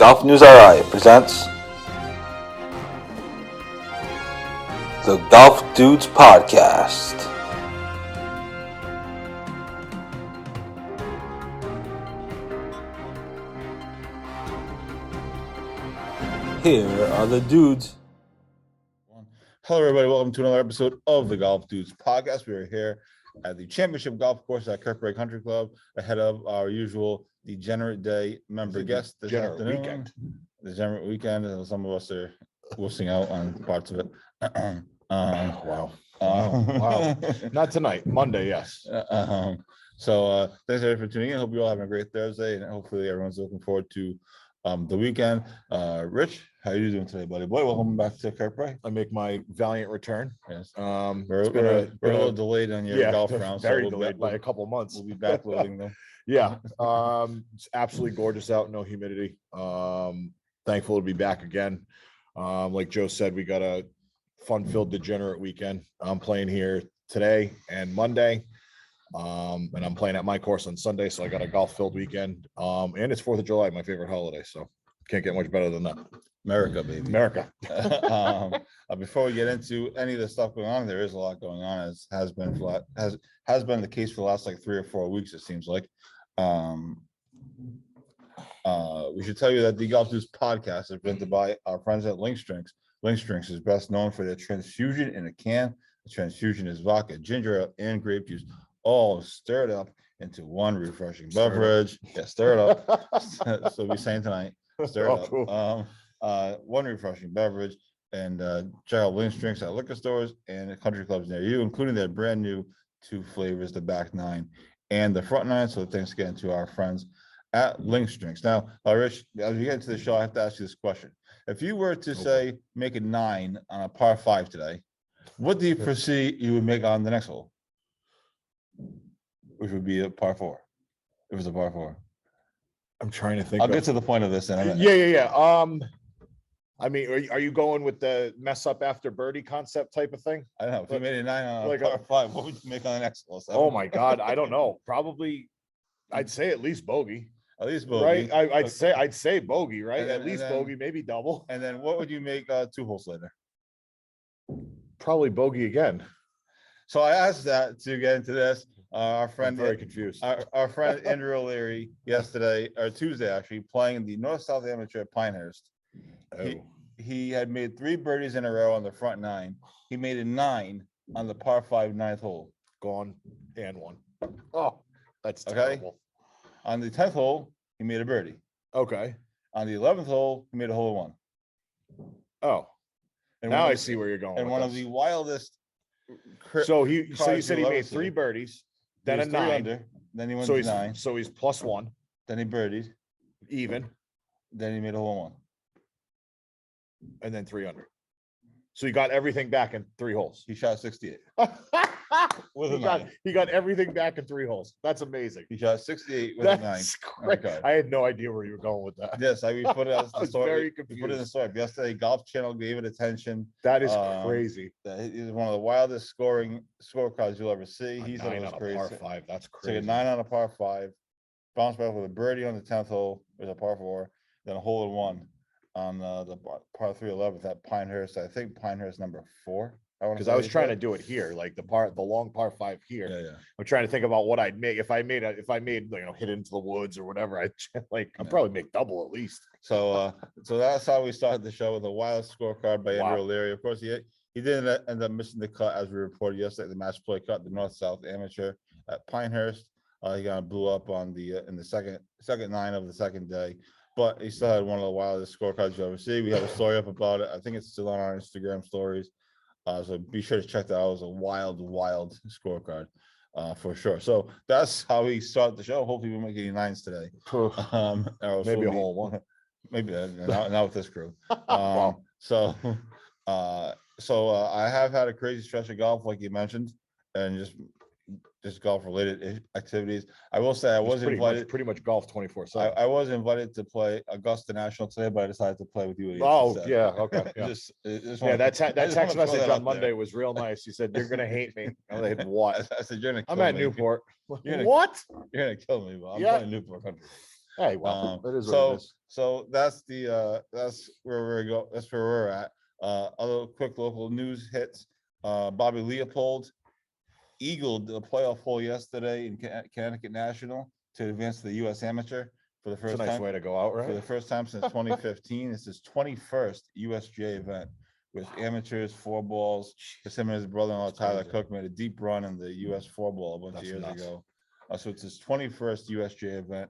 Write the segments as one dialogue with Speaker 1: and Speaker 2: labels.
Speaker 1: GolfNewsRI presents the Golf Dudes Podcast. Here are the dudes.
Speaker 2: Hello, everybody. Welcome to another episode of the Golf Dudes Podcast. We are here at the Championship Golf Course at Kirkbride Country Club, ahead of our usual Degenerate Day member guest this afternoon. Degenerate weekend. Some of us are wussing out on parts of it.
Speaker 3: Wow. Not tonight. Monday, yes.
Speaker 2: So thanks everybody for tuning in. Hope you all having a great Thursday, and hopefully everyone's looking forward to the weekend. Rich, how are you doing today, buddy? Boy, welcome back to Kirkbride.
Speaker 3: I make my valiant return.
Speaker 2: Yes.
Speaker 3: We're
Speaker 2: We're a little delayed on your golf round.
Speaker 3: Very
Speaker 2: so
Speaker 3: delayed by a couple months.
Speaker 2: We'll be backloading them.
Speaker 3: Yeah. It's absolutely gorgeous out, no humidity. Thankful to be back again. Like Joe said, we got a fun-filled degenerate weekend. I'm playing here today and Monday. And I'm playing at my course on Sunday, so I got a golf-filled weekend. And it's 4th of July, my favorite holiday, so can't get much better than that.
Speaker 2: America, baby.
Speaker 3: America.
Speaker 2: Before we get into any of the stuff going on, there is a lot going on, as has been the case for the last like 3 or 4 weeks, it seems like. We should tell you that the Golf News Podcast is presented by our friends at Link Drinks. Link Drinks is best known for their transfusion in a can. The transfusion is vodka, ginger ale, and grape juice, all stirred up into one refreshing beverage. Yeah, stir it up. So we're saying tonight, stir it up.
Speaker 3: Cool.
Speaker 2: One refreshing beverage, and check out Lynch Drinks at liquor stores and country clubs near you, including their brand new 2 flavors, the back 9 and the front 9. So thanks again to our friends at Lynch Drinks. Now, Rich, as we get into the show, I have to ask you this question. If you were to say make a 9 on a par 5 today, what do you foresee you would make on the next hole? Which would be a par 4. It was a par 4.
Speaker 3: I'm trying to think.
Speaker 2: I'll get to the point of this in a minute.
Speaker 3: Yeah. I mean, are you going with the mess up after birdie concept type of thing?
Speaker 2: I don't know. If you made a 9 on
Speaker 3: like
Speaker 2: a par 5, what would you make on the next hole?
Speaker 3: Oh my God, I don't know. Probably, I'd say at least bogey.
Speaker 2: At least bogey.
Speaker 3: Right? I'd say bogey, right? At least bogey, maybe double.
Speaker 2: And then what would you make 2 holes later?
Speaker 3: Probably bogey again.
Speaker 2: So I asked that to get into this. Our friend,
Speaker 3: I'm very confused.
Speaker 2: Our friend Andrew O'Leary yesterday or Tuesday actually playing the North-South Amateur at Pinehurst. He had made 3 birdies in a row on the front 9. He made a 9 on the par 5 9th hole.
Speaker 3: Gone and one. Oh, that's
Speaker 2: Okay.
Speaker 3: terrible.
Speaker 2: On the 10th hole, he made a birdie.
Speaker 3: Okay.
Speaker 2: On the 11th hole, he made a hole in 1.
Speaker 3: Oh,
Speaker 2: And
Speaker 3: now I see where you're going.
Speaker 2: And
Speaker 3: with
Speaker 2: one
Speaker 3: this.
Speaker 2: of the wildest.
Speaker 3: So you said he made 3 birdies, then a 9.
Speaker 2: Under, then he went
Speaker 3: So
Speaker 2: to
Speaker 3: he's
Speaker 2: 9.
Speaker 3: so he's +1,
Speaker 2: Then he birdied.
Speaker 3: even,
Speaker 2: Then he made a hole in 1.
Speaker 3: and then 3 under. So he got everything back in 3 holes.
Speaker 2: He shot 68 with a 9.
Speaker 3: He got everything back in 3 holes. That's amazing.
Speaker 2: He shot 68 with a 9.
Speaker 3: That's great.
Speaker 2: Okay.
Speaker 3: I had no idea where you were going with that.
Speaker 2: Yes, we put it as
Speaker 3: I
Speaker 2: the
Speaker 3: was
Speaker 2: story.
Speaker 3: very
Speaker 2: We put it in the
Speaker 3: confused.
Speaker 2: story. Yesterday, Golf Channel gave it attention.
Speaker 3: That is
Speaker 2: Um,
Speaker 3: crazy.
Speaker 2: That is one of the wildest scorecards you'll ever see.
Speaker 3: A
Speaker 2: He said it
Speaker 3: 9
Speaker 2: was
Speaker 3: on a
Speaker 2: crazy.
Speaker 3: par 5. That's
Speaker 2: Took a
Speaker 3: crazy.
Speaker 2: 9 on a par 5, bounced back with a birdie on the 10th hole. It was a par 4, then a hole in 1 on the par 3 11th at Pinehurst. I think Pinehurst number 4.
Speaker 3: Because I was trying to do it here, like the long par 5 here.
Speaker 2: Yeah.
Speaker 3: I'm trying to think about what I'd make if I made hit into the woods or whatever. I'd probably make double at least.
Speaker 2: So that's how we started the show with a wild scorecard by Andrew
Speaker 3: Wow.
Speaker 2: O'Leary. Of course, he didn't end up missing the cut as we reported yesterday. The match play cut, the North-South Amateur at Pinehurst. He kind of blew up on the in the second 9 of the second day, but he still had one of the wildest scorecards you ever see. We have a story up about it. I think it's still on our Instagram stories. So be sure to check that out. It was a wild scorecard for sure. So that's how we start the show. Hopefully we'll make any 9s today.
Speaker 3: Maybe a hole in 1.
Speaker 2: Maybe not with this crew.
Speaker 3: Wow.
Speaker 2: So I have had a crazy stretch of golf, like you mentioned, and just golf related activities. I will say I was invited.
Speaker 3: Pretty much golf 24/7.
Speaker 2: I was invited to play Augusta National today, but I decided to play with you.
Speaker 3: Oh yeah, okay. Yeah. That text message on Monday
Speaker 2: there.
Speaker 3: was real nice. You said you're gonna hate me. I'm like, what?
Speaker 2: I said you're gonna.
Speaker 3: I'm
Speaker 2: kill
Speaker 3: at
Speaker 2: me.
Speaker 3: Newport.
Speaker 2: You're gonna-
Speaker 3: What?
Speaker 2: You're gonna kill me, but I'm
Speaker 3: Yeah.
Speaker 2: playing Newport Country.
Speaker 3: Hey, well, that is what
Speaker 2: So
Speaker 3: it is.
Speaker 2: so that's where we go. That's where we're at. Other quick local news hits. Bobby Leopold eagled the playoff hole yesterday in Connecticut National to advance to the U.S. Amateur for the
Speaker 3: It's
Speaker 2: first
Speaker 3: a nice
Speaker 2: time.
Speaker 3: way to go out,
Speaker 2: For the
Speaker 3: right?
Speaker 2: first time since 2015. It's his 21st USGA event with amateurs, four balls. Because him and his brother-in-law
Speaker 3: That's
Speaker 2: Tyler
Speaker 3: crazy.
Speaker 2: Cook made a deep run in the US four ball a bunch
Speaker 3: That's
Speaker 2: of years
Speaker 3: nuts.
Speaker 2: ago. So it's his 21st USGA event.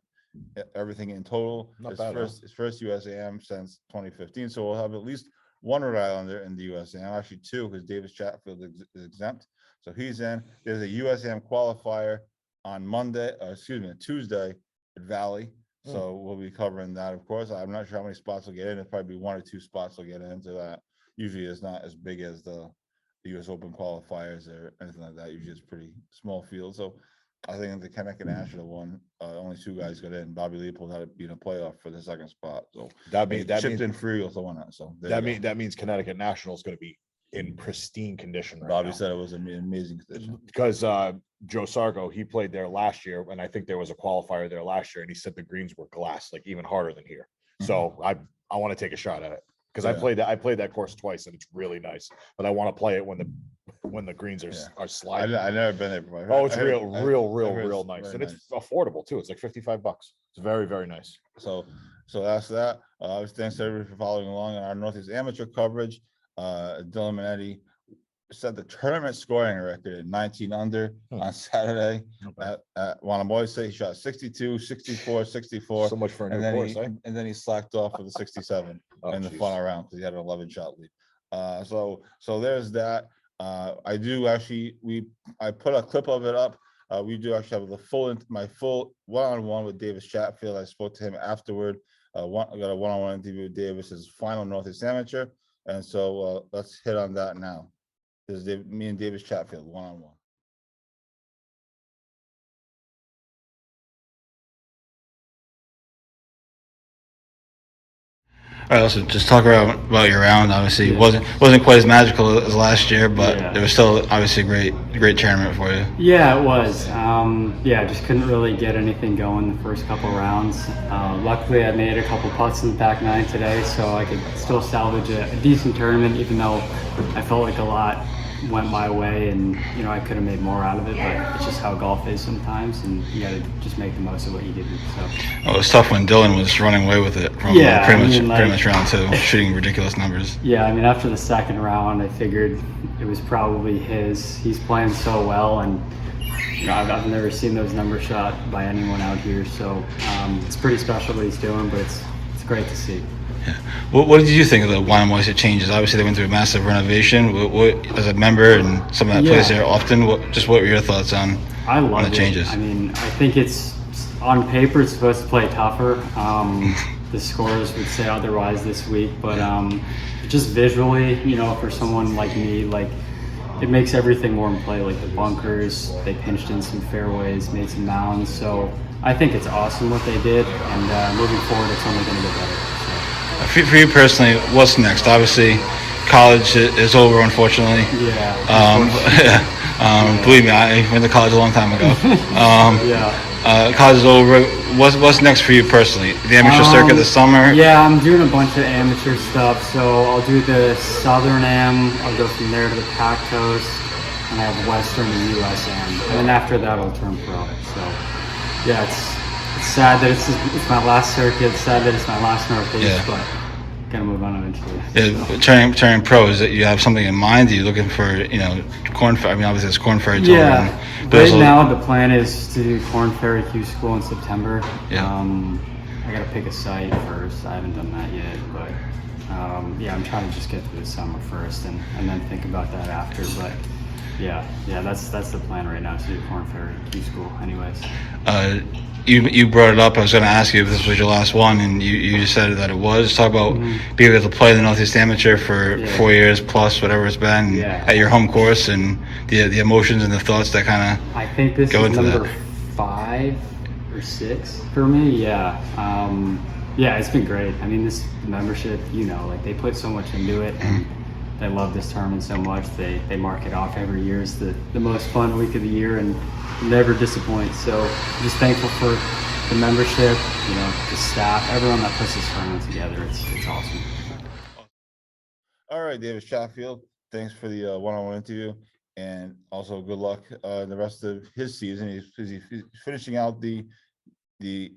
Speaker 2: Everything in total.
Speaker 3: Not
Speaker 2: His
Speaker 3: bad, huh?
Speaker 2: his first USAM since 2015. So we'll have at least one Rhode Islander in the USAM, actually two, because Davis Chatfield is exempt. So he's in. There's a USAM qualifier on Tuesday at Valley. So we'll be covering that, of course. I'm not sure how many spots will get in. It'll probably be 1 or 2 spots will get into that. Usually it's not as big as the US Open qualifiers or anything like that. Usually it's pretty small field. So I think in the Connecticut National one, only 2 guys got in. Bobby Leopold had to be in a playoff for the second spot. So
Speaker 3: That
Speaker 2: he
Speaker 3: means
Speaker 2: chipped in free to win it. So
Speaker 3: that means Connecticut National is going to be in pristine condition right
Speaker 2: Bobby
Speaker 3: now.
Speaker 2: said it was an amazing condition.
Speaker 3: Because Joe Sargo, he played there last year, and I think there was a qualifier there last year, and he said the greens were glass, like even harder than here. So I want to take a shot at it because I played that course twice, and it's really nice. But I want to play it when the greens are sliding.
Speaker 2: I've never been there before.
Speaker 3: Oh, it's
Speaker 2: I heard-
Speaker 3: real
Speaker 2: it's
Speaker 3: nice,
Speaker 2: very
Speaker 3: and it's affordable too. It's like $55. It's very, very nice.
Speaker 2: So that's that. Thanks to everybody for following along on our Northeast Amateur coverage. Dylan Minetti set the tournament scoring record at 19 under on Saturday at Wanamoisa. He shot 62, 64, 64.
Speaker 3: So much for a
Speaker 2: and
Speaker 3: new
Speaker 2: then
Speaker 3: course,
Speaker 2: he,
Speaker 3: eh?
Speaker 2: and then he slacked off for the 67 in the
Speaker 3: geez.
Speaker 2: final round because he had an 11 shot lead. So there's that. I put a clip of it up. We do actually have my full one-on-one with Davis Chatfield. I spoke to him afterward. I got a one-on-one interview with Davis, his final Northeast Amateur. And so let's hit on that now. This is me and Davis Chatfield one-on-one.
Speaker 4: All right, so just talk about your round. Obviously, wasn't quite as magical as last year, but it was still obviously a great tournament for you.
Speaker 5: Yeah, it was. Just couldn't really get anything going the first couple rounds. Luckily, I made a couple putts in the back nine today, so I could still salvage a decent tournament, even though I felt like a lot went my way, and I could have made more out of it, but it's just how golf is sometimes, and you got to just make the most of what you did. So
Speaker 4: it was tough when Dylan was running away with it from pretty much round two, shooting ridiculous numbers.
Speaker 5: Yeah, I mean, after the second round, I figured it was probably his. He's playing so well, and I've never seen those numbers shot by anyone out here, so it's pretty special what he's doing, but it's great to see.
Speaker 4: Yeah. What did you think of the Wanamoisa changes? Obviously, they went through a massive renovation. What as a member and someone that plays there often, what were your thoughts on the changes?
Speaker 5: I mean, I think it's on paper it's supposed to play tougher. The scores would say otherwise this week, but just visually, for someone like me, it makes everything more in play. Like the bunkers, they pinched in some fairways, made some mounds. So I think it's awesome what they did, and moving forward, it's only going to get better.
Speaker 4: For you personally, what's next? Obviously, college is over, unfortunately.
Speaker 5: Yeah.
Speaker 4: Believe me, I went to college a long time ago. College is over. What's next for you personally? The amateur circuit this summer?
Speaker 5: Yeah, I'm doing a bunch of amateur stuff. So I'll do the Southern Am. I'll go from there to the Pac Coast, and I have Western and USM. And then after that, I'll turn pro. So yeah, it's sad that it's my last circuit. It's sad that it's my last Northeast, but gotta move on eventually.
Speaker 4: Yeah, turning pro, is that you have something in mind? Are you looking for Corn Ferry? I mean, obviously it's Corn Ferry Tour.
Speaker 5: Yeah, right now the plan is to do Corn Ferry Q School in September.
Speaker 4: Yeah.
Speaker 5: I gotta pick a site first. I haven't done that yet, but I'm trying to just get through the summer first and then think about that after. But yeah, that's the plan right now, to do Corn Ferry Q School anyways.
Speaker 4: You brought it up. I was going to ask you if this was your last one, and you just said that it was. Talk about being able to play the Northeast Amateur for 4 years plus, whatever it's been, at your home course, and the emotions and the thoughts that kind of
Speaker 5: I think this
Speaker 4: go
Speaker 5: is
Speaker 4: into
Speaker 5: number
Speaker 4: that.
Speaker 5: 5 or 6 for me. Yeah, it's been great. I mean, this membership, they put so much into it, and they love this tournament so much. They mark it off every year as the most fun week of the year, and never disappoint. So I'm just thankful for the membership, the staff, everyone that puts this tournament together. It's awesome.
Speaker 2: All right, David Chatfield, thanks for the one-on-one interview, and also good luck in the rest of his season. He's finishing out the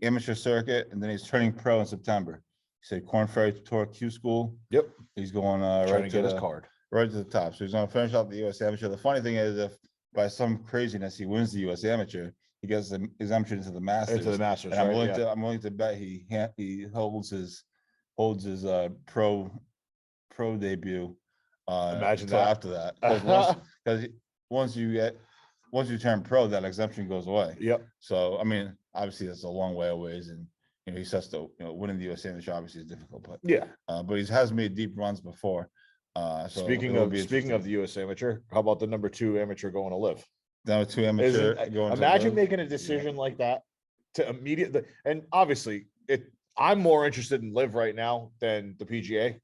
Speaker 2: amateur circuit, and then he's turning pro in September. He said Corn Ferry Tour Q School.
Speaker 3: Yep.
Speaker 2: He's going
Speaker 3: Trying
Speaker 2: right
Speaker 3: to
Speaker 2: to
Speaker 3: get his
Speaker 2: the
Speaker 3: card.
Speaker 2: right to the top. So he's going to finish out the U.S. Amateur. The funny thing is, if by some craziness he wins the U.S. Amateur, he gets the exemption into the Masters.
Speaker 3: Into the Masters,
Speaker 2: and I'm
Speaker 3: right?
Speaker 2: willing
Speaker 3: Yeah.
Speaker 2: I'm willing to bet he holds his pro debut.
Speaker 3: Imagine
Speaker 2: till
Speaker 3: that.
Speaker 2: after that, because once you turn pro, that exemption goes away.
Speaker 3: Yep.
Speaker 2: So I mean, obviously that's a long way away, and he says to winning the U.S. Amateur obviously is difficult, but
Speaker 3: Yeah.
Speaker 2: But he has made deep runs before. So
Speaker 3: Speaking of the U.S. Amateur, how about the number 2 amateur going to live?
Speaker 2: number 2 amateur
Speaker 3: Imagine making a decision like that to immediately, and obviously I'm more interested in live right now than the PGA.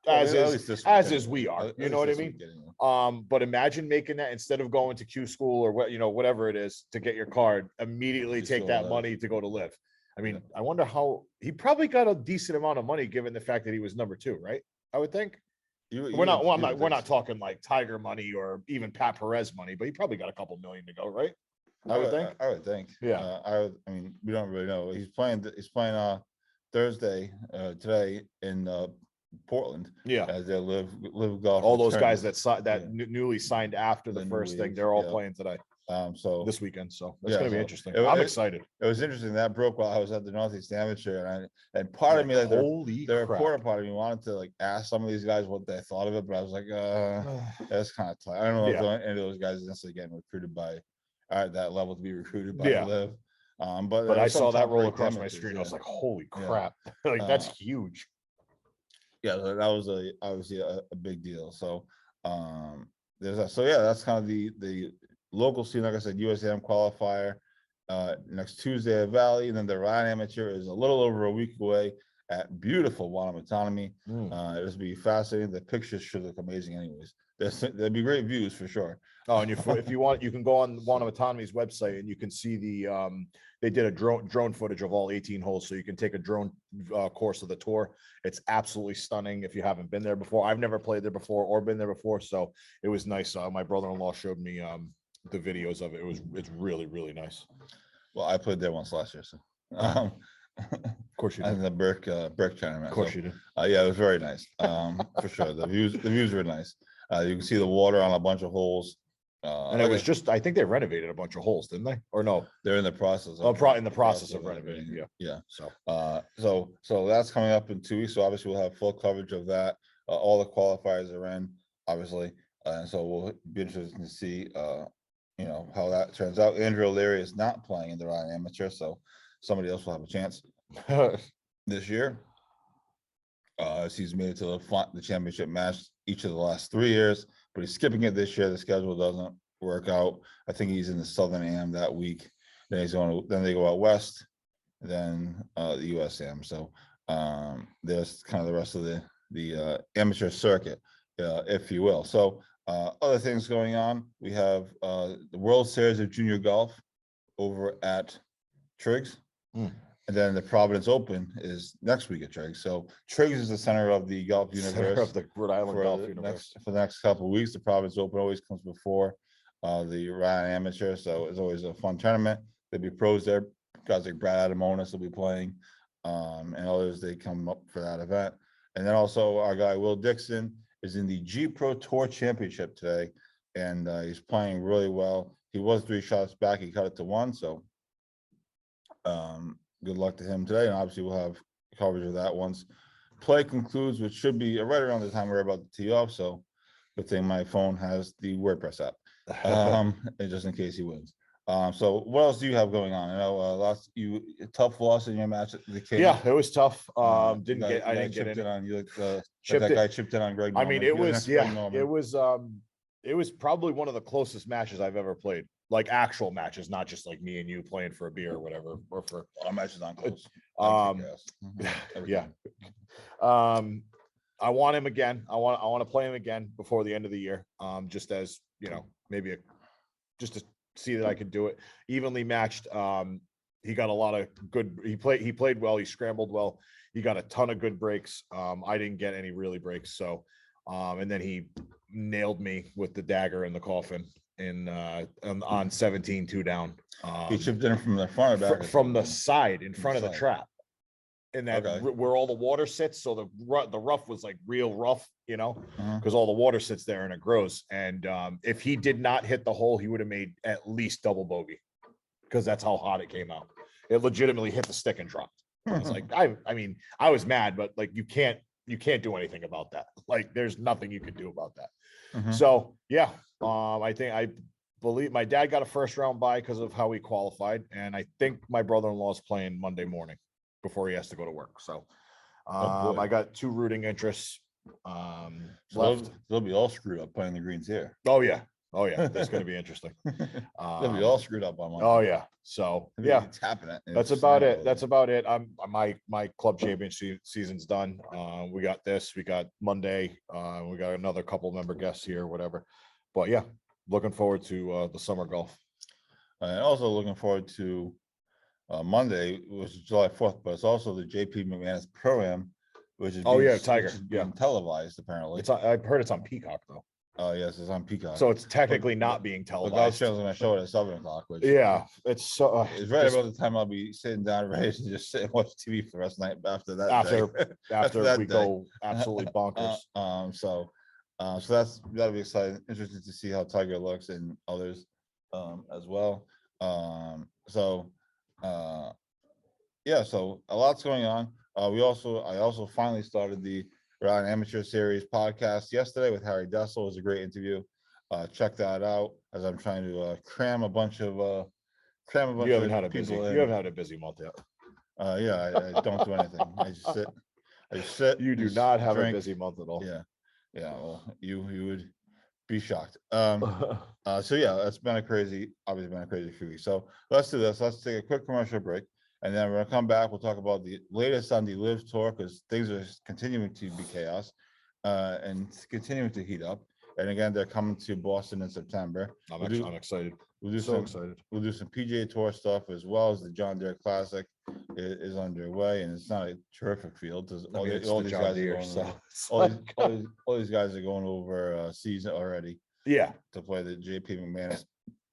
Speaker 3: As we are, you know what I mean? But imagine making that instead of going to Q School or whatever it is to get your card, immediately take that money to go to live. I mean, I wonder how he probably got a decent amount of money given the fact that he was number 2, right? I would think. We're not talking like Tiger money or even Pat Perez money, but he probably got a couple million to go, right? I would think.
Speaker 2: Yeah. I mean, we don't really know. He's playing Thursday today in Portland.
Speaker 3: Yeah.
Speaker 2: As they live golf.
Speaker 3: All those guys that newly signed after the first thing, they're all playing today.
Speaker 2: So
Speaker 3: this weekend, so it's gonna be interesting. I'm excited.
Speaker 2: It was interesting that broke while I was at the Northeast Amateur, and part of me, like, the reporter part of me wanted to like ask some of these guys what they thought of it, but I was like, that's kind of tight. I don't know if any of those guys are necessarily getting recruited by at that level to be recruited by Liv. But
Speaker 3: I saw that roll across my screen. I was like, holy crap! Like that's huge.
Speaker 2: Yeah, that was obviously a big deal. So there's that. So yeah, that's kind of the local scene. Like I said, USAM qualifier next Tuesday at Valley, and then the Ryan Amateur is a little over a week away at beautiful Wanamatanami. It'll be fascinating. The pictures should look amazing, anyways. There'll be great views for sure.
Speaker 3: Oh, and if you want, you can go on Wanamatanami's website and you can see they did a drone footage of all 18 holes, so you can take a drone course of the tour. It's absolutely stunning if you haven't been there before. I've never played there before or been there before, so it was nice. My brother-in-law showed me the videos of it. It's really, really nice.
Speaker 2: Well, I played there once last year, so of
Speaker 3: course you did.
Speaker 2: And the Burke tournament.
Speaker 3: Of course you did.
Speaker 2: Yeah, it was very nice. For sure. The views were nice. You can see the water on a bunch of holes.
Speaker 3: And it was I think they renovated a bunch of holes, didn't they? Or no?
Speaker 2: They're in the process.
Speaker 3: Of renovating. Yeah.
Speaker 2: So that's coming up in 2 weeks. So obviously we'll have full coverage of that. All the qualifiers are in, obviously, and so we'll be interested to see, how that turns out. Andrew O'Leary is not playing in the Ryan Amateur, so somebody else will have a chance this year. He's made it to the championship match each of the last 3 years, but he's skipping it this year. The schedule doesn't work out. I think he's in the Southern Am that week. Then then they go out west, then the USAM. So there's kind of the rest of the amateur circuit, if you will. So other things going on. We have the World Series of Junior Golf over at Triggs. And then the Providence Open is next week at Triggs. So Triggs is the center of the golf universe.
Speaker 3: Center of the Rhode Island golf universe.
Speaker 2: For the next couple of weeks. The Providence Open always comes before the Ryan Amateur. So it's always a fun tournament. There'll be pros there. Guys like Brad Adamonis will be playing. And others, they come up for that event. And then also our guy, Will Dixon, is in the G Pro Tour Championship today. And he's playing really well. He was 3 shots back. He cut it to 1. So good luck to him today, and obviously we'll have coverage of that once play concludes, which should be right around the time we're about to tee off. So good thing my phone has the WordPress app, and just in case he wins. So what else do you have going on? I know tough loss in your match at the King.
Speaker 3: Yeah, it was tough. I didn't get
Speaker 2: in
Speaker 3: any.
Speaker 2: on you. That guy chipped in on Greg Norman.
Speaker 3: I mean, it was probably one of the closest matches I've ever played. Like actual matches, not just like me and you playing for a beer or whatever, or for
Speaker 2: our matches on close.
Speaker 3: Yeah. I want him again. I want to play him again before the end of the year. Just as maybe just to see that I could do it evenly matched. he got a lot of good. He played well. He scrambled well. He got a ton of good breaks. I didn't get any really breaks. So, and then he nailed me with the dagger in the coffin on 17 2 down.
Speaker 2: He chipped in from the front or back?
Speaker 3: From the side in front of the
Speaker 2: side.
Speaker 3: trap. And that
Speaker 2: Okay.
Speaker 3: where all the water sits. So the rough was like real rough,
Speaker 2: Uh-huh.
Speaker 3: because all the water sits there and it grows. And if he did not hit the hole, he would have made at least double bogey, because that's how hot it came out. It legitimately hit the stick and dropped. I was like, I mean, I was mad, but like you can't do anything about that. Like there's nothing you can do about that.
Speaker 2: Mhm.
Speaker 3: So yeah, I believe my dad got a first round bye because of how he qualified, and I think my brother-in-law is playing Monday morning before he has to go to work. So
Speaker 2: boy.
Speaker 3: I got 2 rooting interests
Speaker 2: So
Speaker 3: left.
Speaker 2: they'll be all screwed up playing the greens here.
Speaker 3: Oh yeah, that's going to be interesting.
Speaker 2: They'll be all screwed up on Monday.
Speaker 3: Oh yeah, so
Speaker 2: I mean,
Speaker 3: yeah,
Speaker 2: it's happening.
Speaker 3: that's about it. That's about it. My club championship season's done. We got this. We got Monday. We got another couple member guests here, whatever. But yeah, looking forward to the summer golf.
Speaker 2: And also looking forward to Monday, which is July 4th, but it's also the JP McManus Pro-Am, which is
Speaker 3: Tiger,
Speaker 2: being televised apparently.
Speaker 3: I've heard it's on Peacock though,
Speaker 2: Oh yes, it's on Peacock.
Speaker 3: so it's technically not being
Speaker 2: the golf
Speaker 3: televised.
Speaker 2: channel's gonna show it at 7 o'clock, which
Speaker 3: Yeah, it's so
Speaker 2: it's right about the time I'll be sitting down ready to just sit and watch TV for the rest of the night after that.
Speaker 3: after
Speaker 2: that
Speaker 3: we
Speaker 2: day.
Speaker 3: go absolutely bonkers.
Speaker 2: So that'll be exciting. Interesting to see how Tiger looks and others as well. Yeah, so a lot's going on. I also finally started the Rhode Island Amateur Series podcast yesterday with Harry Dessel. It was a great interview. Check that out as I'm trying to cram a bunch of
Speaker 3: You haven't had a
Speaker 2: people
Speaker 3: busy month yet.
Speaker 2: Yeah, I don't do anything. I just sit.
Speaker 3: You do
Speaker 2: just
Speaker 3: not have
Speaker 2: drink.
Speaker 3: a busy month at all.
Speaker 2: Yeah. Well, you would be shocked. So yeah, it's been obviously been a crazy few weeks. So let's do this. Let's take a quick commercial break, and then we're gonna come back. We'll talk about the latest on the Live Tour, because things are continuing to be chaos and continuing to heat up. And again, they're coming to Boston in September.
Speaker 3: I'm excited.
Speaker 2: We'll do
Speaker 3: So excited.
Speaker 2: We'll do some PGA Tour stuff, as well as the John Deere Classic is underway, and it's not a terrific field. All these guys are going over season already.
Speaker 3: Yeah,
Speaker 2: To play the JP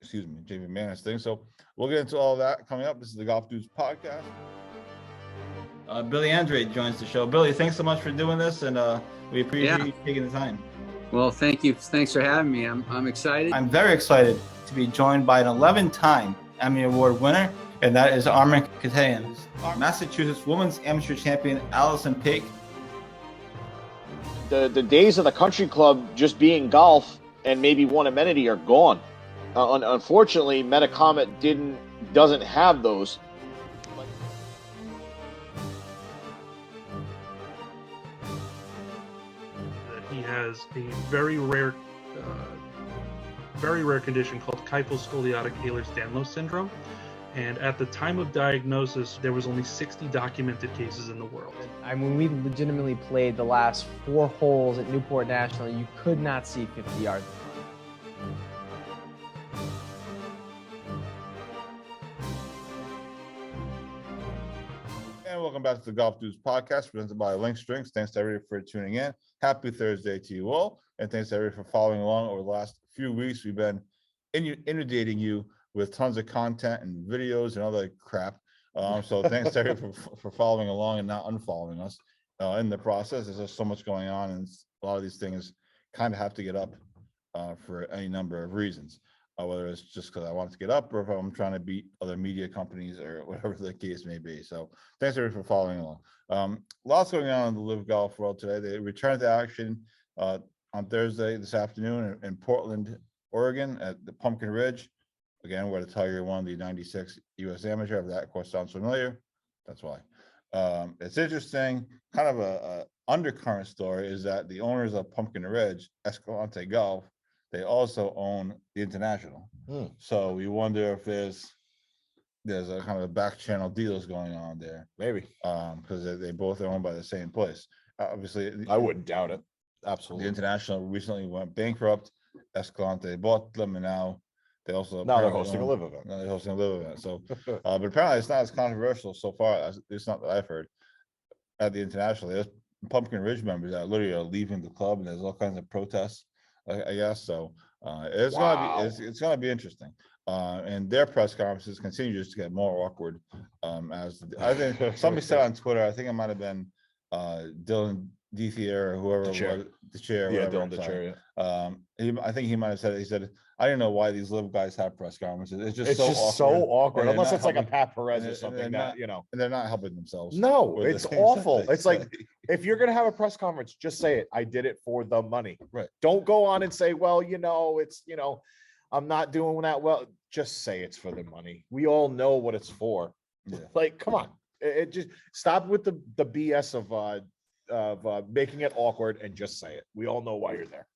Speaker 2: McManus thing. So we'll get into all that coming up. This is the Golf Dudes podcast. Billy Andre joins the show. Billy, thanks so much for doing this, and we appreciate you taking the time.
Speaker 6: Well, thank you. Thanks for having me. I'm excited.
Speaker 4: I'm very excited to be joined by an 11-time Emmy Award winner, and that is Armin Katayan. Massachusetts Women's Amateur Champion Allison Peake.
Speaker 7: The days of the country club just being golf and maybe one amenity are gone. Unfortunately, Metacomet doesn't have those.
Speaker 8: He has a very rare condition called kyphoscoliotic Ehlers-Danlos syndrome. And at the time of diagnosis, there was only 60 documented cases in the world.
Speaker 9: I mean, we legitimately played the last 4 holes at Newport National. You could not see 50 yards.
Speaker 2: And welcome back to the Golf Dudes podcast, presented by Link Strings. Thanks to everybody for tuning in. Happy Thursday to you all, and thanks to everybody for following along over the last few weeks. We've been inundating you with tons of content and videos and all that crap. So thanks to everybody for following along and not unfollowing us in the process. There's just so much going on, and a lot of these things kind of have to get up for any number of reasons. Whether it's just because I want to get up, or if I'm trying to beat other media companies, or whatever the case may be. So thanks everybody for following along. Lots going on in the Live Golf world today. They returned to action on Thursday this afternoon in Portland, Oregon at the Pumpkin Ridge. Again, where the Tiger won the 96 U.S. Amateur. If that, of course, sounds familiar, that's why. It's interesting, kind of a undercurrent story is that the owners of Pumpkin Ridge, Escalante Golf, they also own the International. So we wonder if there's a kind of a back channel deals going on there.
Speaker 3: maybe.
Speaker 2: Because they both are owned by the same place. Obviously,
Speaker 3: I wouldn't doubt it.
Speaker 2: the
Speaker 3: Absolutely.
Speaker 2: International recently went bankrupt. Escalante bought them, and now
Speaker 3: Now they're hosting a live event.
Speaker 2: Now they're hosting a live event. So, but apparently it's not as controversial so far. It's not that I've heard at the international. There's Pumpkin Ridge members that literally are leaving the club, and there's all kinds of protests. I guess so. It's gonna be interesting. And their press conferences continue just to get more awkward. As I think somebody said on Twitter, I think it might have been Dylan Dethier or whoever the chair.
Speaker 3: Yeah,
Speaker 2: whatever,
Speaker 3: Dylan the chair.
Speaker 2: I think he might have said it. He said, "I didn't know why these live guys have press conferences. It's just
Speaker 3: So
Speaker 2: awkward.
Speaker 3: awkward.
Speaker 2: And
Speaker 3: Unless
Speaker 2: they're
Speaker 3: it's
Speaker 2: not
Speaker 3: like a
Speaker 2: helping-
Speaker 3: Pat Perez
Speaker 2: and
Speaker 3: or
Speaker 2: they're
Speaker 3: something
Speaker 2: not-
Speaker 3: that, you know.
Speaker 2: and they're not helping themselves.
Speaker 3: No,
Speaker 2: with the
Speaker 3: it's
Speaker 2: things that
Speaker 3: awful.
Speaker 2: they
Speaker 3: It's like,
Speaker 2: say.
Speaker 3: if you're gonna have a press conference, just say it. I did it for the money.
Speaker 2: Right.
Speaker 3: Don't go on and say, well, I'm not doing that well. Just say it's for the money. We all know what it's for.
Speaker 2: Yeah.
Speaker 3: Like, come on. It just stop with the BS of making it awkward and just say it. We all know why you're there.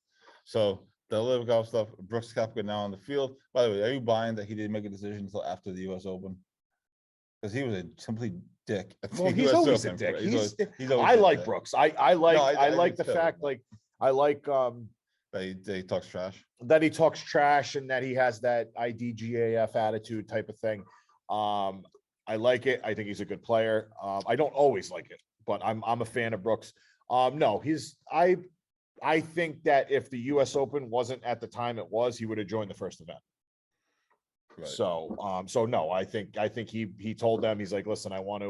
Speaker 2: So the live golf stuff. Brooks Koepka now on the field. By the way, are you buying that he didn't make a decision until after the U.S. Open? Because he was a complete dick. at the
Speaker 3: Well, he's
Speaker 2: US
Speaker 3: always a
Speaker 2: Open.
Speaker 3: dick.
Speaker 2: He's always
Speaker 3: I
Speaker 2: a
Speaker 3: like
Speaker 2: dick.
Speaker 3: Brooks. I like
Speaker 2: do
Speaker 3: the
Speaker 2: too,
Speaker 3: fact,
Speaker 2: but-
Speaker 3: like, I like
Speaker 2: That he talks trash.
Speaker 3: that he talks trash and that he has that IDGAF attitude type of thing. I like it. I think he's a good player. I don't always like it, but I'm a fan of Brooks. No, I think that if the US Open wasn't at the time it was, he would have joined the first event.
Speaker 2: Right.
Speaker 3: So no, I think he told them, he's like, listen, I want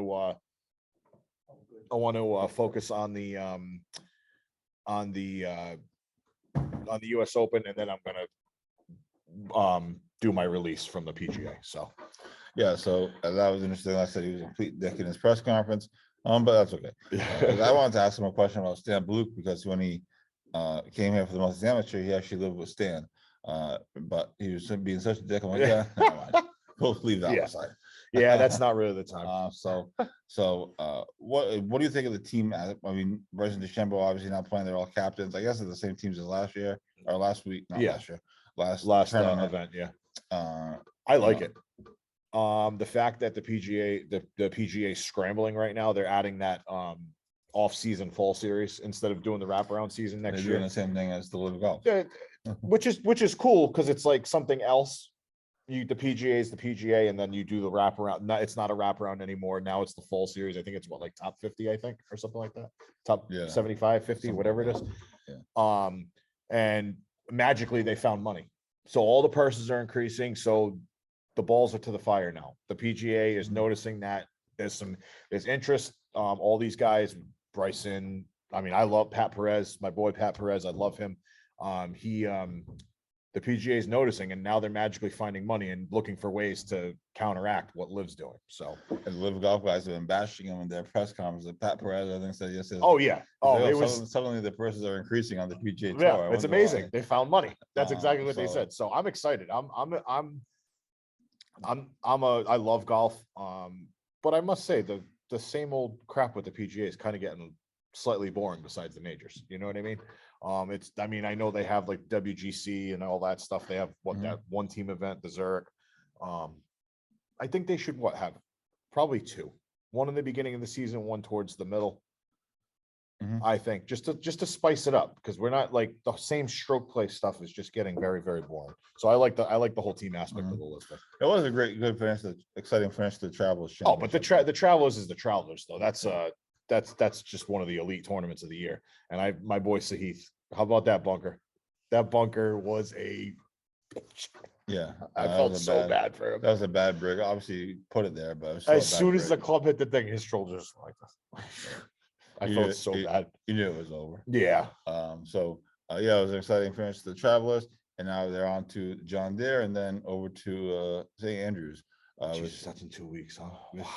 Speaker 3: to focus on the US Open, and then I'm gonna do my release from the PGA. So
Speaker 2: Yeah, so that was interesting. Like I said he was a complete dick in his press conference. But that's okay. I wanted to ask him a question about Stan Blue, because when he came here for the Northeast Amateur, he actually lived with Stan. But he was being such a dick. I'm like, yeah, never mind. We'll leave that aside.
Speaker 3: yeah, that's not really the time.
Speaker 2: What do you think of the team? I mean, Bryce and DeChambeau obviously not playing. They're all captains. I guess they're the same teams as last year or last week. Not
Speaker 3: Yeah.
Speaker 2: last year. Last
Speaker 3: Last
Speaker 2: tournament.
Speaker 3: event, yeah.
Speaker 2: Uh,
Speaker 3: I like it. The fact that the PGA is scrambling right now, they're adding that off-season fall series instead of doing the wraparound season
Speaker 2: they're
Speaker 3: next
Speaker 2: doing
Speaker 3: year.
Speaker 2: the same thing as the Live Golf.
Speaker 3: Which is cool, because it's like something else. The PGA is the PGA, and then you do the wraparound. No, it's not a wraparound anymore. Now it's the fall series. I think it's like top 50, I think, or something like that. Top 75, 50, whatever it is.
Speaker 2: Yeah.
Speaker 3: And magically they found money. So all the purses are increasing. So the balls are to the fire now. The PGA is noticing that there's interest. All these guys, Bryson. I mean, I love Pat Perez, my boy Pat Perez. I love him. The PGA is noticing, and now they're magically finding money and looking for ways to counteract what Liv's doing. So,
Speaker 2: and Live Golf guys have been bashing him in their press conference. Like Pat Perez, I think, said yesterday.
Speaker 3: oh yeah,
Speaker 2: it was suddenly the purses are increasing on the PGA Tour.
Speaker 3: yeah, it's amazing. They found money. That's exactly what they
Speaker 2: so-
Speaker 3: said. So I'm excited. I love golf. But I must say the same old crap with the PGA is kind of getting slightly boring besides the majors. You know what I mean? I know they have like WGC and all that stuff. They have that one team event, the Zurich. I think they should have probably two. One in the beginning of the season, one towards the middle. I think just to spice it up, because we're not like the same stroke play stuff is just getting very, very boring. So I like the whole team aspect of the list.
Speaker 2: It was a good finish, exciting finish to the Travelers.
Speaker 3: Oh, but the Travelers is the Travelers though. That's just one of the elite tournaments of the year. And my boy Sahith, how about that bunker? That bunker was a bitch.
Speaker 2: Yeah,
Speaker 3: I felt so bad for him.
Speaker 2: That was a bad break. Obviously, you put it there, but it was
Speaker 3: As soon as the club hit the thing, his shoulders were like this. I felt so bad.
Speaker 2: You knew it was over.
Speaker 3: Yeah.
Speaker 2: It was an exciting finish to the Travelers, and now they're on to John Deere, and then over to St. Andrews.
Speaker 3: Jesus, that's in 2 weeks, huh?
Speaker 2: This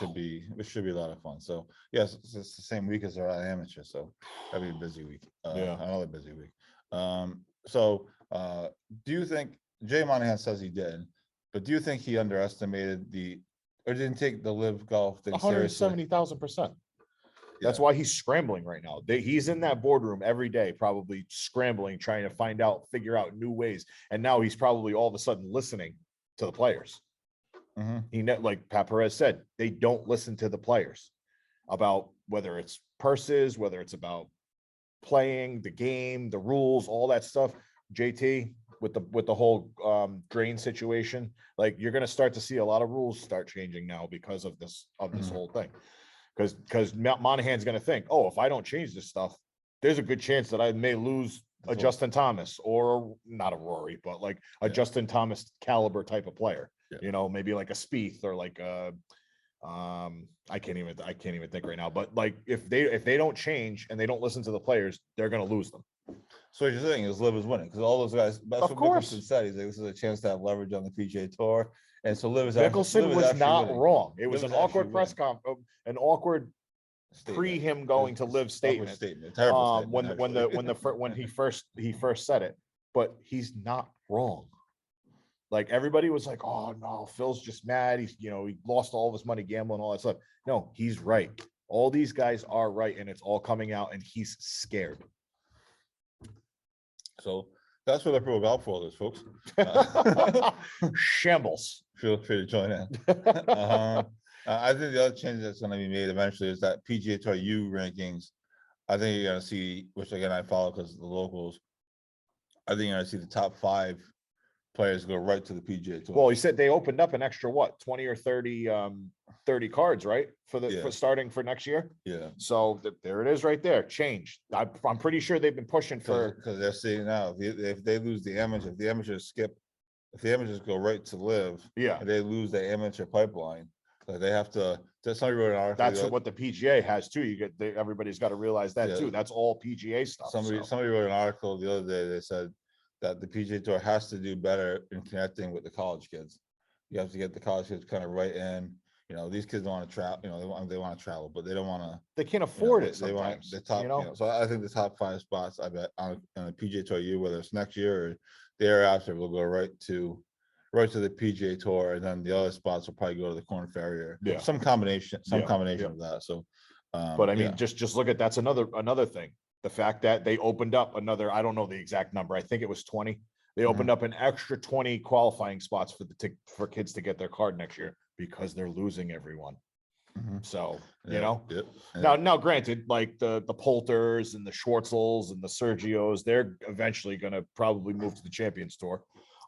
Speaker 2: should be a lot of fun. So yes, it's the same week as our amateur, so that'll be a busy week. Another busy week. Do you think Jay Monahan says he didn't, but do you think he underestimated or didn't take the Live Golf thing seriously?
Speaker 3: 170,000%. That's why he's scrambling right now. He's in that boardroom every day, probably scrambling, trying to figure out new ways. And now he's probably all of a sudden listening to the players. Like Pat Perez said, they don't listen to the players about whether it's purses, whether it's about playing the game, the rules, all that stuff. JT, with the whole drain situation. Like you're going to start to see a lot of rules start changing now because of this whole thing. Because Monahan's going to think, oh, if I don't change this stuff, there's a good chance that I may lose a Justin Thomas or not a Rory, but like a Justin Thomas caliber type of player. You know, maybe like a Spieth or like a I can't even think right now. But like if they don't change and they don't listen to the players, they're going to lose them.
Speaker 2: So what you're saying is Liv is winning because all those guys. That's
Speaker 3: Of
Speaker 2: what
Speaker 3: course.
Speaker 2: Mickelson said. He's like, this is a chance to have leverage on the PGA Tour, and so Liv is
Speaker 3: Mickelson was not
Speaker 2: winning.
Speaker 3: wrong. It was
Speaker 2: Liv
Speaker 3: an
Speaker 2: is
Speaker 3: awkward
Speaker 2: actually
Speaker 3: press conference, an awkward pre him going to Live statement.
Speaker 2: Terrible statement,
Speaker 3: When he first said it, but he's not wrong. Like everybody was like, oh no, Phil's just mad. He's, you know, he lost all of his money gambling, all that stuff. No, he's right. All these guys are right, and it's all coming out, and he's scared.
Speaker 2: So that's what the Pro Golf World is, folks.
Speaker 3: Shambles.
Speaker 2: Feel free to join in. I think the other change that's going to be made eventually is that PGA Tour U rankings. I think you're going to see, which again I follow because of the locals. I think you're going to see the top 5 players go right to the PGA Tour.
Speaker 3: Well, he said they opened up an extra 20 or 30 cards, right? For starting for next year.
Speaker 2: Yeah.
Speaker 3: So there it is right there. Changed. I'm pretty sure they've been pushing for
Speaker 2: because they're seeing now if they lose the amateur, if the amateurs go right to Live, and they lose the amateur pipeline, like they have to. Somebody wrote an article.
Speaker 3: That's what the PGA has too. Everybody's got to realize that too. That's all PGA stuff.
Speaker 2: Somebody wrote an article the other day. They said that the PGA Tour has to do better in connecting with the college kids. You have to get the college kids kind of right in. You know, these kids don't want to travel. You know, they want to travel, but they don't want to.
Speaker 3: They can't afford it.
Speaker 2: They want the top. You know? So I think the top 5 spots, I bet, on the PGA Tour U, whether it's next year or the year after, will go right to the PGA Tour, and then the other spots will probably go to the Corn Ferry or some combination of that. So,
Speaker 3: but I mean, just look at that's another thing. The fact that they opened up another, I don't know the exact number. I think it was 20. They opened up an extra 20 qualifying spots for kids to get their card next year because they're losing everyone. So, you know, now granted, like the Poulters and the Schwartzels and the Sergios, they're eventually going to probably move to the Champions Tour.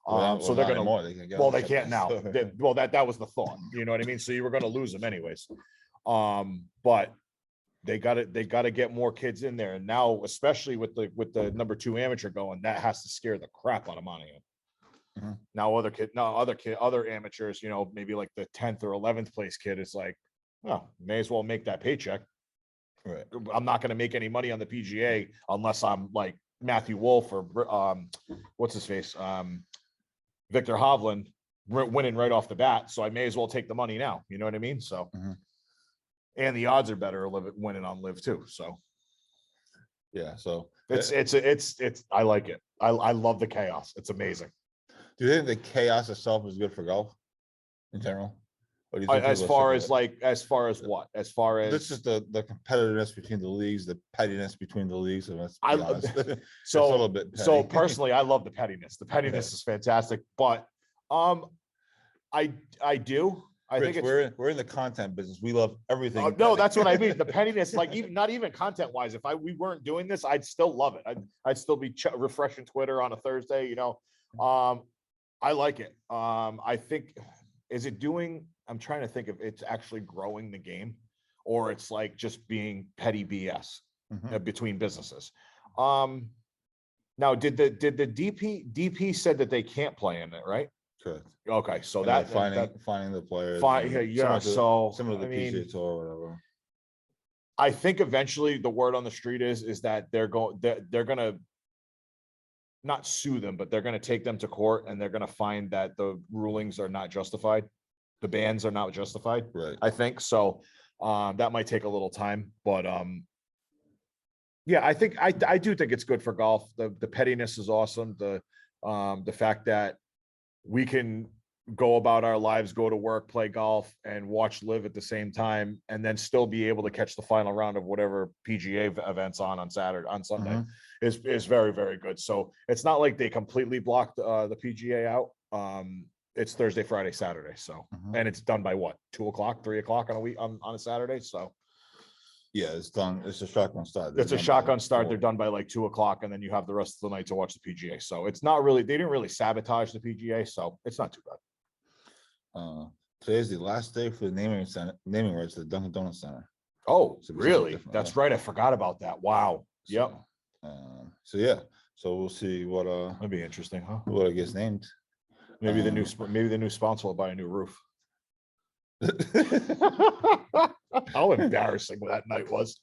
Speaker 3: So they're going to, they can't now. That was the thought, you know what I mean? So you were going to lose them anyways. But they got to get more kids in there. And now, especially with the number 2 amateur going, that has to scare the crap out of Monahan. Now other amateurs, you know, maybe like the 10th or 11th place kid is like, well, may as well make that paycheck.
Speaker 2: Right.
Speaker 3: I'm not going to make any money on the PGA unless I'm like Matthew Wolf or what's his face? Victor Hovland winning right off the bat. So I may as well take the money now. You know what I mean? So, and the odds are better winning on Live too. So,
Speaker 2: yeah. So
Speaker 3: it's I like it. I love the chaos. It's amazing.
Speaker 2: Do you think the chaos itself is good for golf in general? Or do you think
Speaker 3: As far as what? As far as
Speaker 2: this is the competitiveness between the leagues, the pettiness between the leagues. And
Speaker 3: so
Speaker 2: a little bit petty.
Speaker 3: So personally, I love the pettiness. The pettiness is fantastic, but I do. I
Speaker 2: Rich,
Speaker 3: think
Speaker 2: we're in the content business. We love everything.
Speaker 3: No, that's what I mean. The pettiness, like not even content wise. If we weren't doing this, I'd still love it. I'd still be refreshing Twitter on a Thursday. You know, I like it. I think I'm trying to think if it's actually growing the game or it's like just being petty BS between businesses. Now, did the DP said that they can't play in it, right?
Speaker 2: Correct.
Speaker 3: Okay, so
Speaker 2: finding the players.
Speaker 3: Similar
Speaker 2: to the PGA Tour or whatever.
Speaker 3: I think eventually the word on the street is that they're going to not sue them, but they're going to take them to court and they're going to find that the rulings are not justified. The bans are not justified.
Speaker 2: Right.
Speaker 3: I think so. That might take a little time, but yeah, I think I do think it's good for golf. The pettiness is awesome. The fact that we can go about our lives, go to work, play golf, and watch Live at the same time, and then still be able to catch the final round of whatever PGA events on Sunday is very, very good. So it's not like they completely blocked the PGA out. It's Thursday, Friday, Saturday. So and it's done by what, 2:00, 3:00 on a week on a Saturday. So
Speaker 2: Yeah, it's done. It's a shotgun start.
Speaker 3: It's a shotgun start. They're done by like 2:00, and then you have the rest of the night to watch the PGA. So it's not really, they didn't really sabotage the PGA, so it's not too bad.
Speaker 2: Today's the last day for the naming rights to the Dunkin' Donuts Center.
Speaker 3: Oh,
Speaker 2: So
Speaker 3: really? That's right. I forgot about that. Wow. Yep.
Speaker 2: So yeah. So we'll see what
Speaker 3: That'd be interesting, huh?
Speaker 2: what it gets named.
Speaker 3: Maybe the new sponsor will buy a new roof. How embarrassing that night was.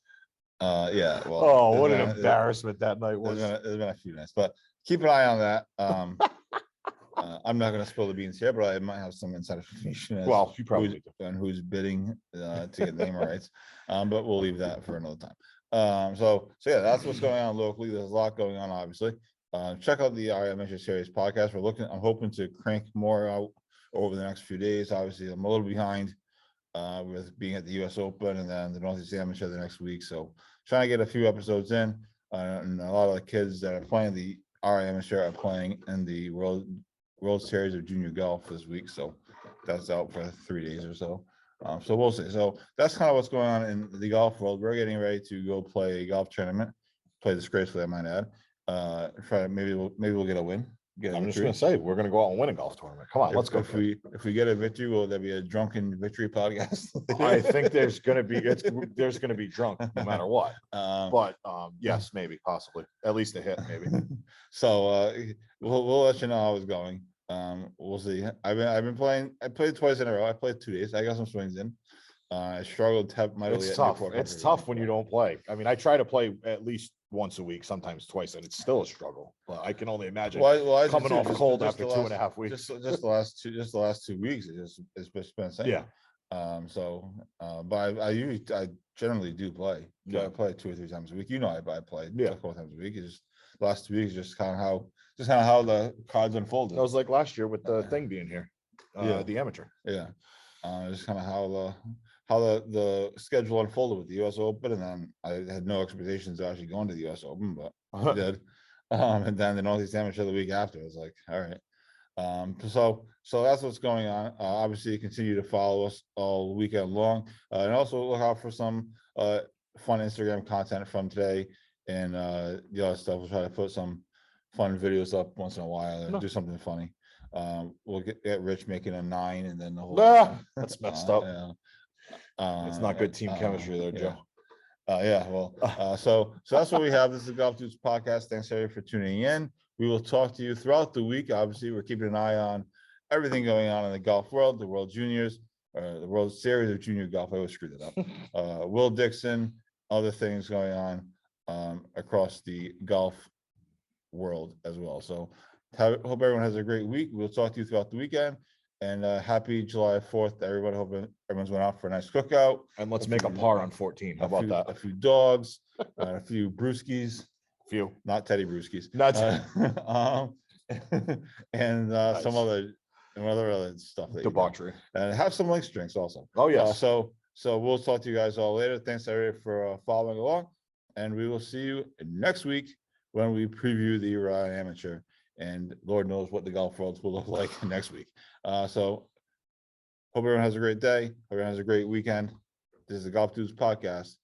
Speaker 2: Yeah. Well.
Speaker 3: Oh, what an embarrassment that night was.
Speaker 2: There's been a few nights, but keep an eye on that. I'm not going to spill the beans here, but I might have some inside information.
Speaker 3: Well, you probably do.
Speaker 2: And who's bidding to get name rights. But we'll leave that for another time. So yeah, that's what's going on locally. There's a lot going on, obviously. Check out the RMS Series podcast. I'm hoping to crank more out over the next few days. Obviously, I'm a little behind with being at the US Open and then the Northeast Amateur the next week. So trying to get a few episodes in. And a lot of the kids that are playing the Amateur are playing in the World Series of Junior Golf this week. So that's out for 3 days or so. So we'll see. So that's kind of what's going on in the golf world. We're getting ready to go play a golf tournament, play disgracefully, I might add. Maybe we'll get a win.
Speaker 3: I'm just gonna say we're gonna go out and win a golf tournament. Come on, let's go.
Speaker 2: If we get a victory, will there be a drunken victory podcast?
Speaker 3: I think there's gonna be drunk no matter what. But yes, maybe, possibly, at least a hit, maybe.
Speaker 2: So we'll let you know how it's going. We'll see. I've been playing. I played twice in a row. I played 2 days. I got some swings in. I struggled mightily.
Speaker 3: It's tough. It's tough when you don't play. I mean, I try to play at least once a week, sometimes twice, and it's still a struggle. But I can only imagine coming off cold after 2.5 weeks.
Speaker 2: Just the last 2 weeks, it's been the same.
Speaker 3: Yeah.
Speaker 2: But I generally do play. Yeah. I play 2 or 3 times a week. I play 4 times a week. It's just the last 2 weeks, just kind of how the cards unfolded.
Speaker 3: That was like last year with the thing being here. The amateur.
Speaker 2: Yeah. Just kind of how the schedule unfolded with the US Open, and then I had no expectations of actually going to the US Open, but I did. And then the Northeast Amateur the week after. I was like, all right. So that's what's going on. Obviously, continue to follow us all weekend long, and also look out for some fun Instagram content from today and the other stuff. We'll try to put some fun videos up once in a while and do something funny. We'll get Rich making a 9, and then the whole
Speaker 3: that's messed up. It's not good team chemistry there, Joe.
Speaker 2: So that's what we have. This is the Golf Dudes podcast. Thanks everybody for tuning in. We will talk to you throughout the week. Obviously, we're keeping an eye on everything going on in the golf world, the World Juniors, the World Series of Junior Golf. I always screwed it up. Will Dixon, other things going on across the golf world as well. So hope everyone has a great week. We'll talk to you throughout the weekend. And happy July 4th to everybody. Hope everyone's went out for a nice cookout.
Speaker 3: And let's make a par on 14. How about that?
Speaker 2: A few dogs, a few brewskis.
Speaker 3: Few.
Speaker 2: Not Teddy brewskis.
Speaker 3: Not
Speaker 2: and nice. some other stuff.
Speaker 3: Debauchery.
Speaker 2: And have some links drinks also.
Speaker 3: Oh, yes.
Speaker 2: So we'll talk to you guys all later. Thanks everybody for following along. And we will see you next week when we preview the Uriah Amateur. And Lord knows what the golf world will look like next week. So hope everyone has a great day. Hope everyone has a great weekend. This is the Golf Dudes podcast.